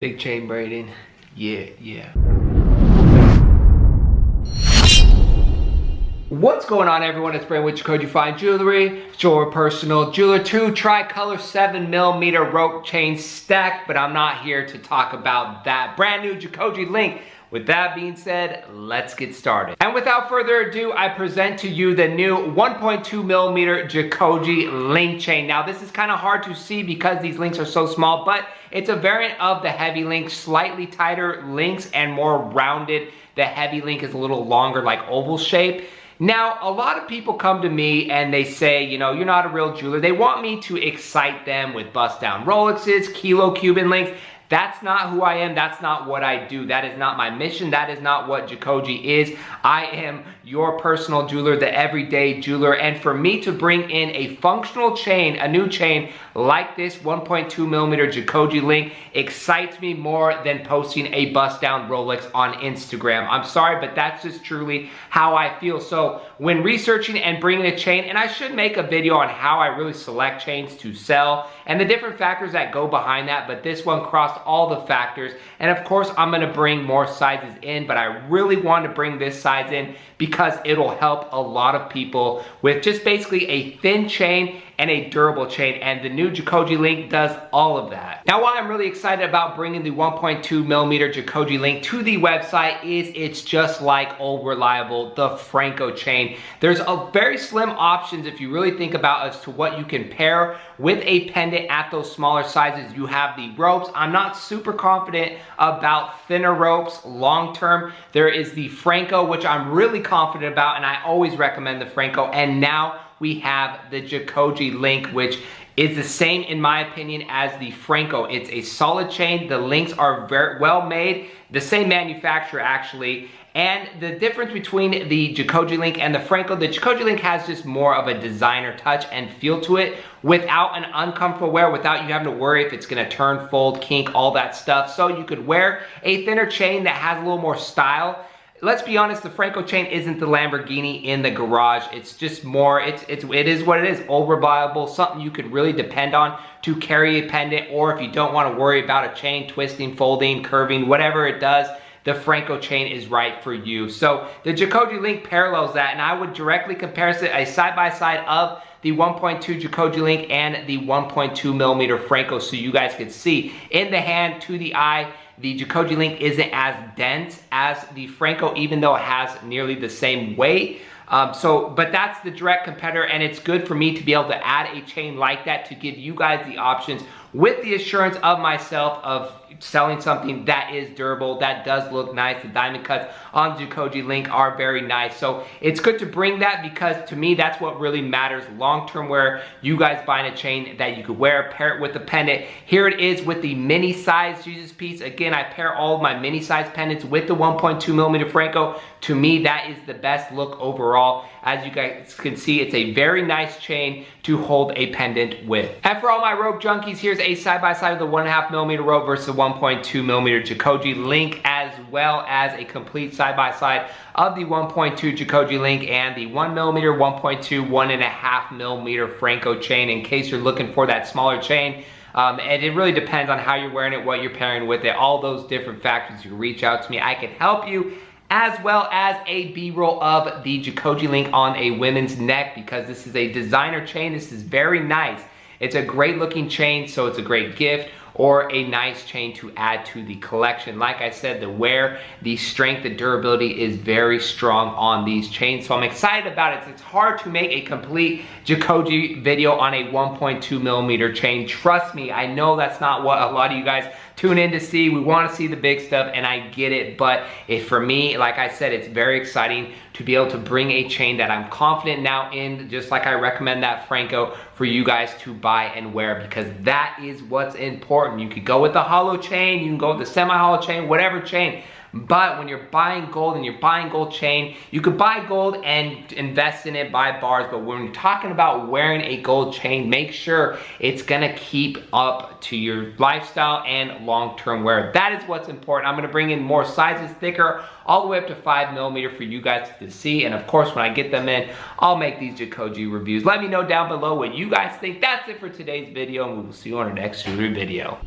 Big chain braiding. Yeah. What's going on, everyone? It's Brandon with Jacoje Fine Jewelry. It's your personal jeweler. 2 tricolor 7mm rope chain stack, but I'm not here to talk about that. Brand new Jacoje Link. With that being said, let's get started. And without further ado, I present to you the new 1.2mm Jacoje Link chain. Now, this is kind of hard to see because these links are so small, but it's a variant of the heavy link, slightly tighter links and more rounded. The heavy link is a little longer, like oval shape. Now, a lot of people come to me and they say, you know, you're not a real jeweler. They want me to excite them with bust down Rolexes, kilo Cuban links. That's not who I am. That's not what I do. That is not my mission. That is not what Jacoje is. I am your personal jeweler, the everyday jeweler. And for me to bring in a functional chain, a new chain like this 1.2mm Jacoje Link excites me more than posting a bust down Rolex on Instagram. I'm sorry, but that's just truly how I feel. So when researching and bringing a chain, and I should make a video on how I really select chains to sell and the different factors that go behind that, but this one crossed all the factors. And of course, I'm gonna bring more sizes in, but I really want to bring this size in because it'll help a lot of people with just basically a thin chain and a durable chain, and the new Jacoje Link does all of that. Now, why I'm really excited about bringing the 1.2mm Jacoje Link to the website is it's just like old reliable, the Franco chain. There's a very slim options if you really think about as to what you can pair with a pendant at those smaller sizes. You have the ropes. I'm not super confident about thinner ropes long term. There is the Franco, which I'm really confident about, and I always recommend the Franco. And now we have the Jacoje Link, which is the same in my opinion as the Franco. It's a solid chain. The links are very well made, the same manufacturer actually. And the difference between the Jacoje Link and the Franco, the Jacoje Link has just more of a designer touch and feel to it without an uncomfortable wear, without you having to worry if it's gonna turn, fold, kink, all that stuff. So you could wear a thinner chain that has a little more style. Let's be honest, the Franco chain isn't the Lamborghini in the garage. It's just more, it is what it is, old reliable, something you could really depend on to carry a pendant, or if you don't want to worry about a chain twisting, folding, curving, whatever it does, the Franco chain is right for you. So the Jacoje Link parallels that, and I would directly compare it a side-by-side of the 1.2 Jacoje Link and the 1.2mm Franco, so you guys can see in the hand to the eye. The Jacoje Link isn't as dense as the Franco, even though it has nearly the same weight. But that's the direct competitor, and it's good for me to be able to add a chain like that to give you guys the options with the assurance of myself of selling something that is durable, that does look nice. The diamond cuts on Jacoje Link are very nice. So it's good to bring that because to me, that's what really matters long-term, where you guys buying a chain that you could wear, pair it with a pendant. Here it is with the mini size Jesus piece. Again, I pair all of my mini size pendants with the 1.2mm Franco. To me, that is the best look overall. As you guys can see, it's a very nice chain to hold a pendant with. And for all my rope junkies, here's a side-by-side of the 1.5mm rope versus the 1.2mm Jacoje Link, as well as a complete side-by-side of the 1.2 Jacoje Link and the 1mm, 1.2, 1.5mm Franco chain in case you're looking for that smaller chain. And it really depends on how you're wearing it, what you're pairing with it, all those different factors. You can reach out to me, I can help you, as well as a B-roll of the Jacoje Link on a women's neck, because this is a designer chain. This is very nice. It's a great looking chain, so it's a great gift or a nice chain to add to the collection. Like I said, the wear, the strength, the durability is very strong on these chains, so I'm excited about it. It's hard to make a complete Jacoje video on a 1.2mm chain. Trust me, I know that's not what a lot of you guys tune in to see. We want to see the big stuff, and I get it, but for me, like I said, it's very exciting to be able to bring a chain that I'm confident now in, just like I recommend that Franco for you guys to buy and wear, because that is what's important. You could go with the hollow chain, you can go with the semi-hollow chain, whatever chain. But when you're buying gold and you're buying gold chain, you could buy gold and invest in it, buy bars. But when you're talking about wearing a gold chain, make sure it's gonna keep up to your lifestyle and long-term wear. That is what's important. I'm gonna bring in more sizes, thicker, all the way up to 5mm for you guys to see. And of course, when I get them in, I'll make these Jacoje reviews. Let me know down below what you guys think. That's it for today's video, and we will see you on our next jewelry video.